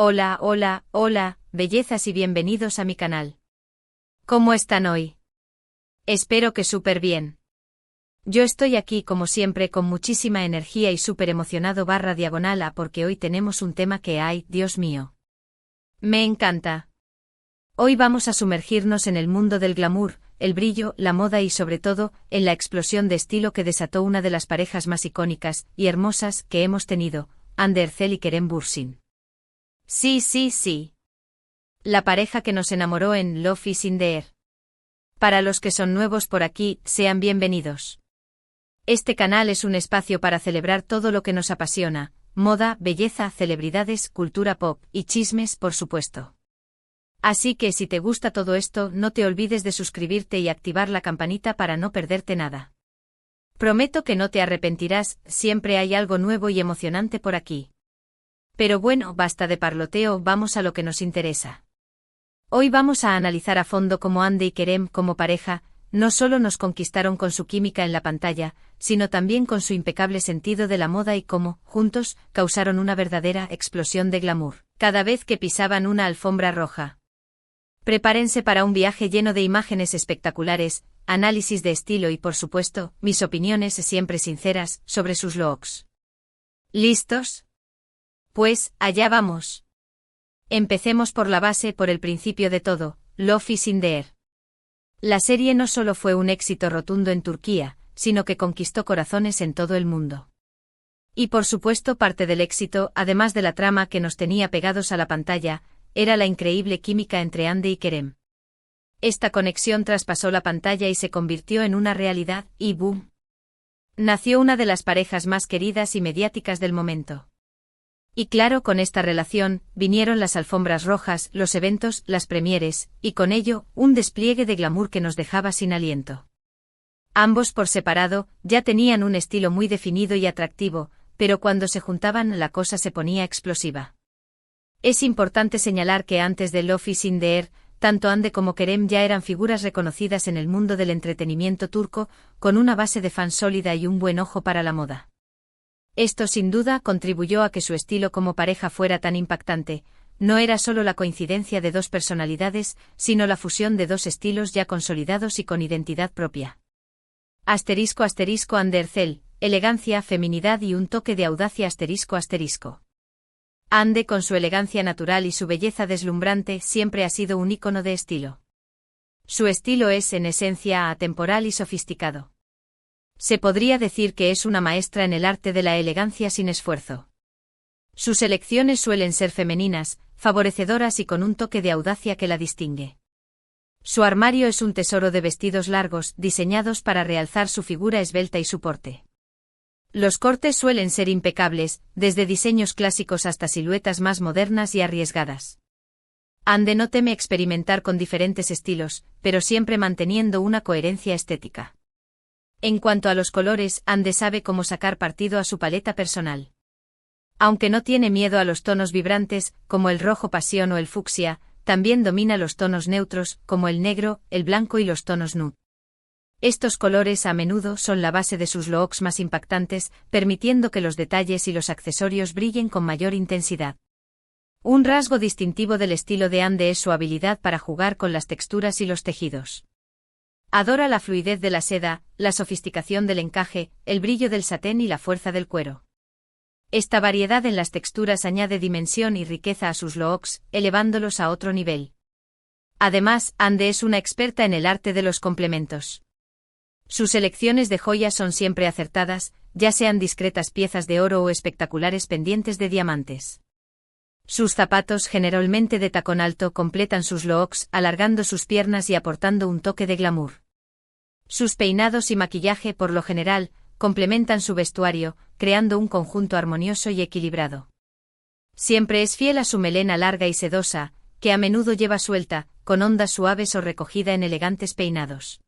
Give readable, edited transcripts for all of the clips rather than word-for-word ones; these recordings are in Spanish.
Hola, hola, hola, bellezas y bienvenidos a mi canal. ¿Cómo están hoy? Espero que súper bien. Yo estoy aquí como siempre con muchísima energía y súper emocionado /diagonal porque hoy tenemos un tema que ay, Dios mío. Me encanta. Hoy vamos a sumergirnos en el mundo del glamour, el brillo, la moda y sobre todo, en la explosión de estilo que desató una de las parejas más icónicas y hermosas que hemos tenido, Anne Ercel y Kerem Bürsin. Sí, sí, sí. La pareja que nos enamoró en Love is in the Air. Para los que son nuevos por aquí, sean bienvenidos. Este canal es un espacio para celebrar todo lo que nos apasiona, moda, belleza, celebridades, cultura pop y chismes, por supuesto. Así que si te gusta todo esto, no te olvides de suscribirte y activar la campanita para no perderte nada. Prometo que no te arrepentirás, siempre hay algo nuevo y emocionante por aquí. Pero bueno, basta de parloteo, vamos a lo que nos interesa. Hoy vamos a analizar a fondo cómo Anne y Kerem como pareja, no solo nos conquistaron con su química en la pantalla, sino también con su impecable sentido de la moda y cómo, juntos, causaron una verdadera explosión de glamour, cada vez que pisaban una alfombra roja. Prepárense para un viaje lleno de imágenes espectaculares, análisis de estilo y por supuesto, mis opiniones siempre sinceras sobre sus looks. ¿Listos? Pues, allá vamos. Empecemos por la base, por el principio de todo, Love is in the Air. La serie no solo fue un éxito rotundo en Turquía, sino que conquistó corazones en todo el mundo. Y por supuesto parte del éxito, además de la trama que nos tenía pegados a la pantalla, era la increíble química entre Anne y Kerem. Esta conexión traspasó la pantalla y se convirtió en una realidad, y ¡boom! Nació una de las parejas más queridas y mediáticas del momento. Y claro, con esta relación, vinieron las alfombras rojas, los eventos, las premieres, y con ello, un despliegue de glamour que nos dejaba sin aliento. Ambos por separado, ya tenían un estilo muy definido y atractivo, pero cuando se juntaban la cosa se ponía explosiva. Es importante señalar que antes de Love is in the Air, tanto Anne como Kerem ya eran figuras reconocidas en el mundo del entretenimiento turco, con una base de fans sólida y un buen ojo para la moda. Esto sin duda contribuyó a que su estilo como pareja fuera tan impactante, no era solo la coincidencia de dos personalidades, sino la fusión de dos estilos ya consolidados y con identidad propia. **Anne Ercel, elegancia, feminidad y un toque de audacia **. Anne con su elegancia natural y su belleza deslumbrante siempre ha sido un ícono de estilo. Su estilo es en esencia atemporal y sofisticado. Se podría decir que es una maestra en el arte de la elegancia sin esfuerzo. Sus elecciones suelen ser femeninas, favorecedoras y con un toque de audacia que la distingue. Su armario es un tesoro de vestidos largos, diseñados para realzar su figura esbelta y su porte. Los cortes suelen ser impecables, desde diseños clásicos hasta siluetas más modernas y arriesgadas. Anne no teme experimentar con diferentes estilos, pero siempre manteniendo una coherencia estética. En cuanto a los colores, Anne sabe cómo sacar partido a su paleta personal. Aunque no tiene miedo a los tonos vibrantes, como el rojo pasión o el fucsia, también domina los tonos neutros, como el negro, el blanco y los tonos nude. Estos colores a menudo son la base de sus looks más impactantes, permitiendo que los detalles y los accesorios brillen con mayor intensidad. Un rasgo distintivo del estilo de Anne es su habilidad para jugar con las texturas y los tejidos. Adora la fluidez de la seda, la sofisticación del encaje, el brillo del satén y la fuerza del cuero. Esta variedad en las texturas añade dimensión y riqueza a sus looks, elevándolos a otro nivel. Además, Anne es una experta en el arte de los complementos. Sus elecciones de joyas son siempre acertadas, ya sean discretas piezas de oro o espectaculares pendientes de diamantes. Sus zapatos, generalmente de tacón alto, completan sus looks, alargando sus piernas y aportando un toque de glamour. Sus peinados y maquillaje, por lo general, complementan su vestuario, creando un conjunto armonioso y equilibrado. Siempre es fiel a su melena larga y sedosa, que a menudo lleva suelta, con ondas suaves o recogida en elegantes peinados.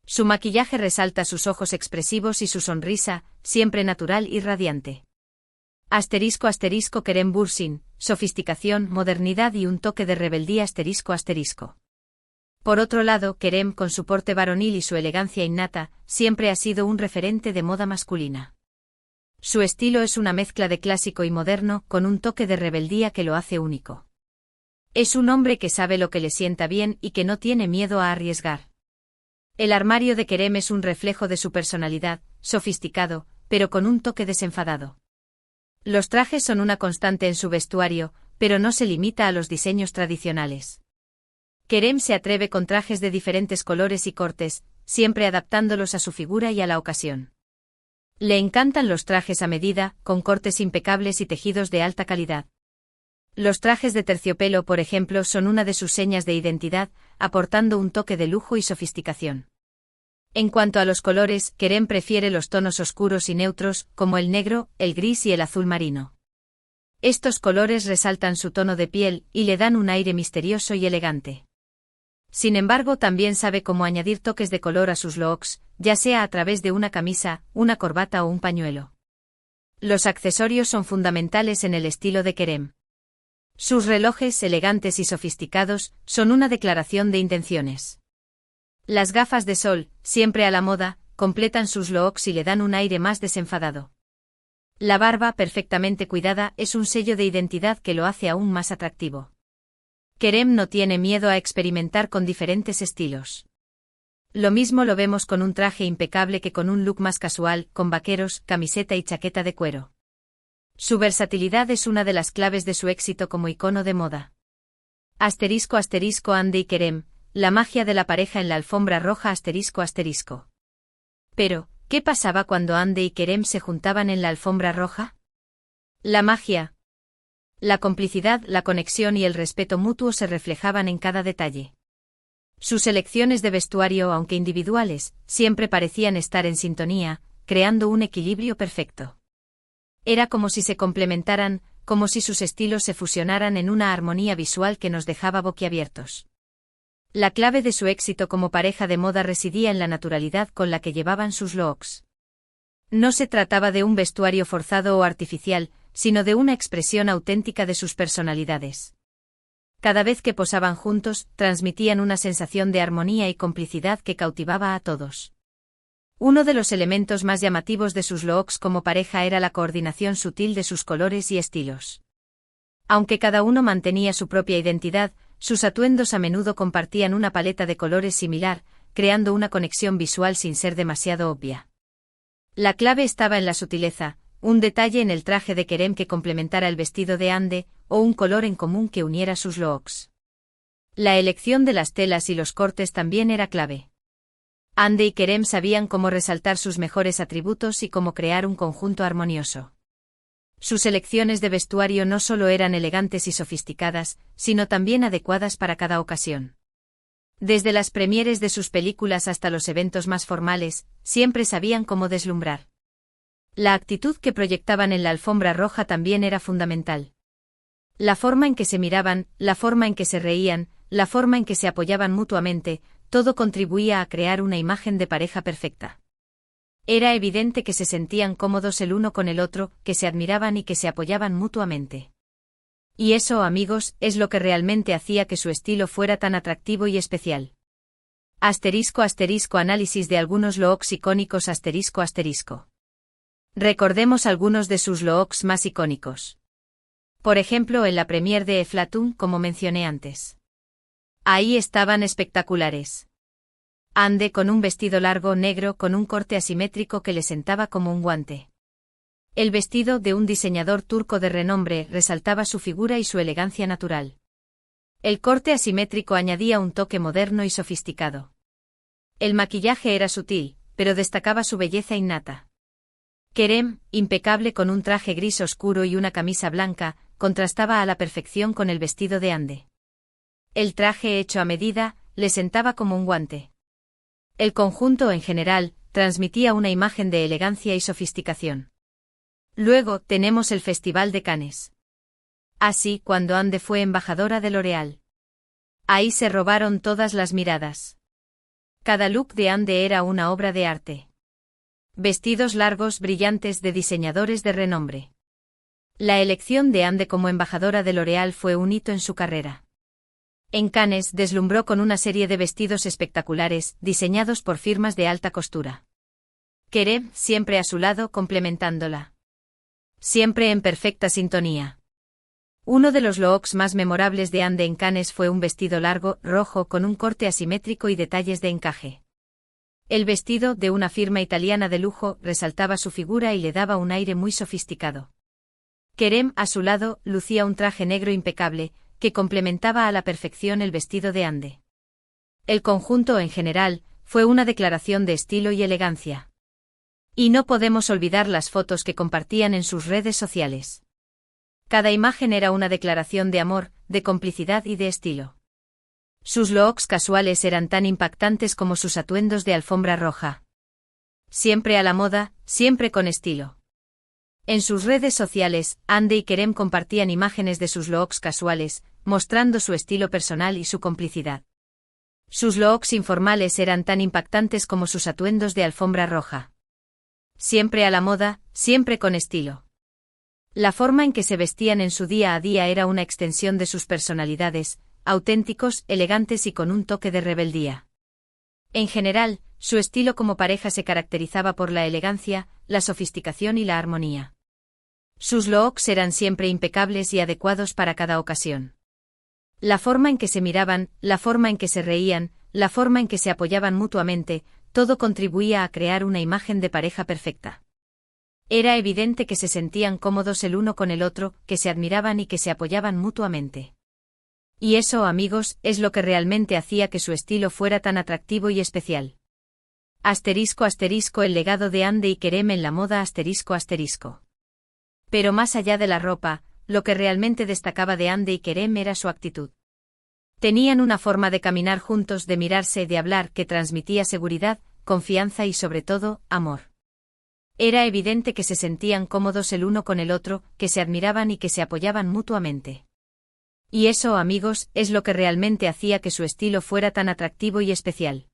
Su maquillaje resalta sus ojos expresivos y su sonrisa, siempre natural y radiante. Kerem Bürsin, sofisticación, modernidad y un toque de rebeldía **. Por otro lado, Kerem con su porte varonil y su elegancia innata, siempre ha sido un referente de moda masculina. Su estilo es una mezcla de clásico y moderno, con un toque de rebeldía que lo hace único. Es un hombre que sabe lo que le sienta bien y que no tiene miedo a arriesgar. El armario de Kerem es un reflejo de su personalidad, sofisticado, pero con un toque desenfadado. Los trajes son una constante en su vestuario, pero no se limita a los diseños tradicionales. Kerem se atreve con trajes de diferentes colores y cortes, siempre adaptándolos a su figura y a la ocasión. Le encantan los trajes a medida, con cortes impecables y tejidos de alta calidad. Los trajes de terciopelo, por ejemplo, son una de sus señas de identidad, aportando un toque de lujo y sofisticación. En cuanto a los colores, Kerem prefiere los tonos oscuros y neutros, como el negro, el gris y el azul marino. Estos colores resaltan su tono de piel y le dan un aire misterioso y elegante. Sin embargo, también sabe cómo añadir toques de color a sus looks, ya sea a través de una camisa, una corbata o un pañuelo. Los accesorios son fundamentales en el estilo de Kerem. Sus relojes, elegantes y sofisticados, son una declaración de intenciones. Las gafas de sol, siempre a la moda, completan sus looks y le dan un aire más desenfadado. La barba, perfectamente cuidada, es un sello de identidad que lo hace aún más atractivo. Kerem no tiene miedo a experimentar con diferentes estilos. Lo mismo lo vemos con un traje impecable que con un look más casual, con vaqueros, camiseta y chaqueta de cuero. Su versatilidad es una de las claves de su éxito como icono de moda. *** Hande y Kerem, la magia de la pareja en la alfombra roja ***. Pero, ¿qué pasaba cuando Hande y Kerem se juntaban en la alfombra roja? La magia. La complicidad, la conexión y el respeto mutuo se reflejaban en cada detalle. Sus elecciones de vestuario, aunque individuales, siempre parecían estar en sintonía, creando un equilibrio perfecto. Era como si se complementaran, como si sus estilos se fusionaran en una armonía visual que nos dejaba boquiabiertos. La clave de su éxito como pareja de moda residía en la naturalidad con la que llevaban sus looks. No se trataba de un vestuario forzado o artificial, sino de una expresión auténtica de sus personalidades. Cada vez que posaban juntos, transmitían una sensación de armonía y complicidad que cautivaba a todos. Uno de los elementos más llamativos de sus looks como pareja era la coordinación sutil de sus colores y estilos. Aunque cada uno mantenía su propia identidad, sus atuendos a menudo compartían una paleta de colores similar, creando una conexión visual sin ser demasiado obvia. La clave estaba en la sutileza, un detalle en el traje de Kerem que complementara el vestido de Hande, o un color en común que uniera sus looks. La elección de las telas y los cortes también era clave. Hande y Kerem sabían cómo resaltar sus mejores atributos y cómo crear un conjunto armonioso. Sus elecciones de vestuario no solo eran elegantes y sofisticadas, sino también adecuadas para cada ocasión. Desde las premieres de sus películas hasta los eventos más formales, siempre sabían cómo deslumbrar. La actitud que proyectaban en la alfombra roja también era fundamental. La forma en que se miraban, la forma en que se reían, la forma en que se apoyaban mutuamente, todo contribuía a crear una imagen de pareja perfecta. Era evidente que se sentían cómodos el uno con el otro, que se admiraban y que se apoyaban mutuamente. Y eso, amigos, es lo que realmente hacía que su estilo fuera tan atractivo y especial. *** Análisis de algunos looks icónicos ***. Recordemos algunos de sus looks más icónicos. Por ejemplo, en la premiere de Eflatun, como mencioné antes. Ahí estaban espectaculares. Hande con un vestido largo negro con un corte asimétrico que le sentaba como un guante. El vestido de un diseñador turco de renombre resaltaba su figura y su elegancia natural. El corte asimétrico añadía un toque moderno y sofisticado. El maquillaje era sutil, pero destacaba su belleza innata. Kerem, impecable con un traje gris oscuro y una camisa blanca, contrastaba a la perfección con el vestido de Hande. El traje hecho a medida, le sentaba como un guante. El conjunto en general, transmitía una imagen de elegancia y sofisticación. Luego, tenemos el Festival de Cannes. Así, cuando Hande fue embajadora de L'Oréal. Ahí se robaron todas las miradas. Cada look de Hande era una obra de arte. Vestidos largos brillantes de diseñadores de renombre. La elección de Hande como embajadora de L'Oréal fue un hito en su carrera. En Cannes deslumbró con una serie de vestidos espectaculares, diseñados por firmas de alta costura. Kerem, siempre a su lado, complementándola. Siempre en perfecta sintonía. Uno de los looks más memorables de Ande en Cannes fue un vestido largo, rojo con un corte asimétrico y detalles de encaje. El vestido, de una firma italiana de lujo, resaltaba su figura y le daba un aire muy sofisticado. Kerem, a su lado, lucía un traje negro impecable, que complementaba a la perfección el vestido de Ande. El conjunto, en general, fue una declaración de estilo y elegancia. Y no podemos olvidar las fotos que compartían en sus redes sociales. Cada imagen era una declaración de amor, de complicidad y de estilo. Sus looks casuales eran tan impactantes como sus atuendos de alfombra roja. Siempre a la moda, siempre con estilo. En sus redes sociales, Ande y Kerem compartían imágenes de sus looks casuales, mostrando su estilo personal y su complicidad. Sus looks informales eran tan impactantes como sus atuendos de alfombra roja. Siempre a la moda, siempre con estilo. La forma en que se vestían en su día a día era una extensión de sus personalidades, auténticos, elegantes y con un toque de rebeldía. En general, su estilo como pareja se caracterizaba por la elegancia, la sofisticación y la armonía. Sus looks eran siempre impecables y adecuados para cada ocasión. La forma en que se miraban, la forma en que se reían, la forma en que se apoyaban mutuamente, todo contribuía a crear una imagen de pareja perfecta. Era evidente que se sentían cómodos el uno con el otro, que se admiraban y que se apoyaban mutuamente. Y eso, amigos, es lo que realmente hacía que su estilo fuera tan atractivo y especial. *** el legado de Ande y Kerem en la moda ***. Pero más allá de la ropa, lo que realmente destacaba de Ande y Kerem era su actitud. Tenían una forma de caminar juntos, de mirarse, de hablar, que transmitía seguridad, confianza y sobre todo, amor. Era evidente que se sentían cómodos el uno con el otro, que se admiraban y que se apoyaban mutuamente. Y eso, amigos, es lo que realmente hacía que su estilo fuera tan atractivo y especial.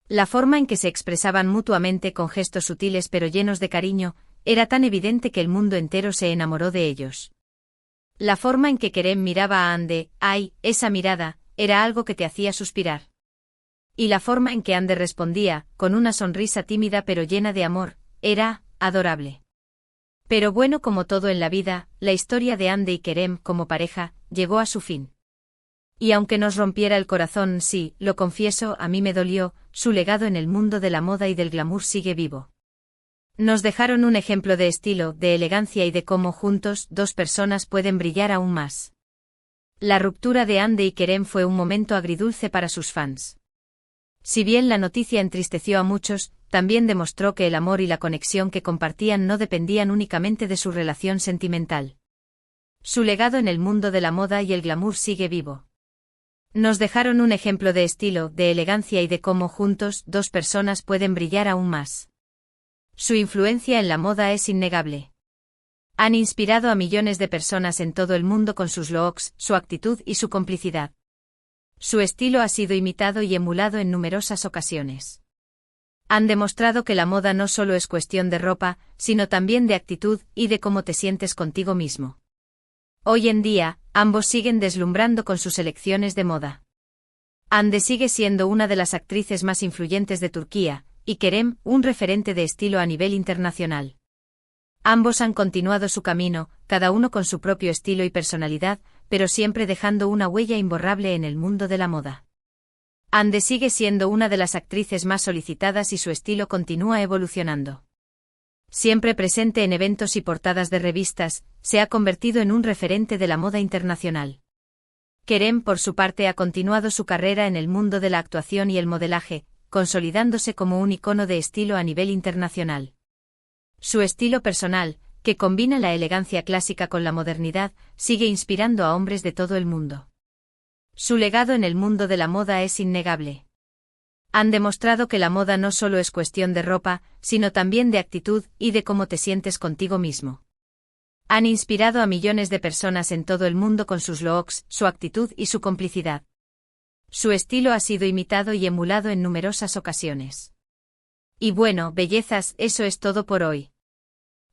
La forma en que se expresaban mutuamente con gestos sutiles pero llenos de cariño, era tan evidente que el mundo entero se enamoró de ellos. La forma en que Kerem miraba a Ande, ¡ay!, esa mirada, era algo que te hacía suspirar. Y la forma en que Ande respondía, con una sonrisa tímida pero llena de amor, era adorable. Pero bueno, como todo en la vida, la historia de Ande y Kerem como pareja llegó a su fin. Y aunque nos rompiera el corazón, sí, lo confieso, a mí me dolió, su legado en el mundo de la moda y del glamour sigue vivo. Nos dejaron un ejemplo de estilo, de elegancia y de cómo juntos dos personas pueden brillar aún más. La ruptura de Ande y Kerem fue un momento agridulce para sus fans. Si bien la noticia entristeció a muchos, también demostró que el amor y la conexión que compartían no dependían únicamente de su relación sentimental. Su legado en el mundo de la moda y el glamour sigue vivo. Nos dejaron un ejemplo de estilo, de elegancia y de cómo juntos dos personas pueden brillar aún más. Su influencia en la moda es innegable. Han inspirado a millones de personas en todo el mundo con sus looks, su actitud y su complicidad. Su estilo ha sido imitado y emulado en numerosas ocasiones. Han demostrado que la moda no solo es cuestión de ropa, sino también de actitud y de cómo te sientes contigo mismo. Hoy en día, ambos siguen deslumbrando con sus elecciones de moda. Ande sigue siendo una de las actrices más influyentes de Turquía, y Kerem, un referente de estilo a nivel internacional. Ambos han continuado su camino, cada uno con su propio estilo y personalidad, pero siempre dejando una huella imborrable en el mundo de la moda. Ande sigue siendo una de las actrices más solicitadas y su estilo continúa evolucionando. Siempre presente en eventos y portadas de revistas, se ha convertido en un referente de la moda internacional. Kerem, por su parte, ha continuado su carrera en el mundo de la actuación y el modelaje, consolidándose como un icono de estilo a nivel internacional. Su estilo personal, que combina la elegancia clásica con la modernidad, sigue inspirando a hombres de todo el mundo. Su legado en el mundo de la moda es innegable. Han demostrado que la moda no solo es cuestión de ropa, sino también de actitud y de cómo te sientes contigo mismo. Han inspirado a millones de personas en todo el mundo con sus looks, su actitud y su complicidad. Su estilo ha sido imitado y emulado en numerosas ocasiones. Y bueno, bellezas, eso es todo por hoy.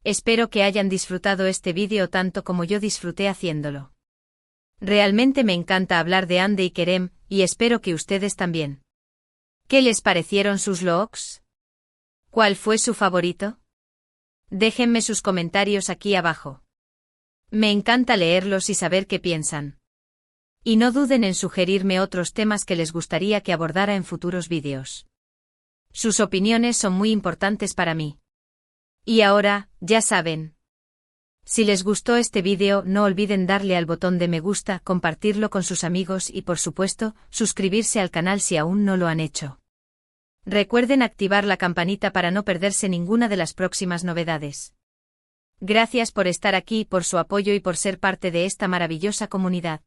Espero que hayan disfrutado este vídeo tanto como yo disfruté haciéndolo. Realmente me encanta hablar de Ande y Kerem, y espero que ustedes también. ¿Qué les parecieron sus looks? ¿Cuál fue su favorito? Déjenme sus comentarios aquí abajo. Me encanta leerlos y saber qué piensan. Y no duden en sugerirme otros temas que les gustaría que abordara en futuros vídeos. Sus opiniones son muy importantes para mí. Y ahora, ya saben. Si les gustó este vídeo, no olviden darle al botón de me gusta, compartirlo con sus amigos y por supuesto, suscribirse al canal si aún no lo han hecho. Recuerden activar la campanita para no perderse ninguna de las próximas novedades. Gracias por estar aquí, por su apoyo y por ser parte de esta maravillosa comunidad.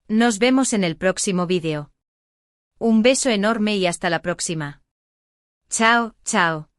Nos vemos en el próximo vídeo. Un beso enorme y hasta la próxima. Chao, chao.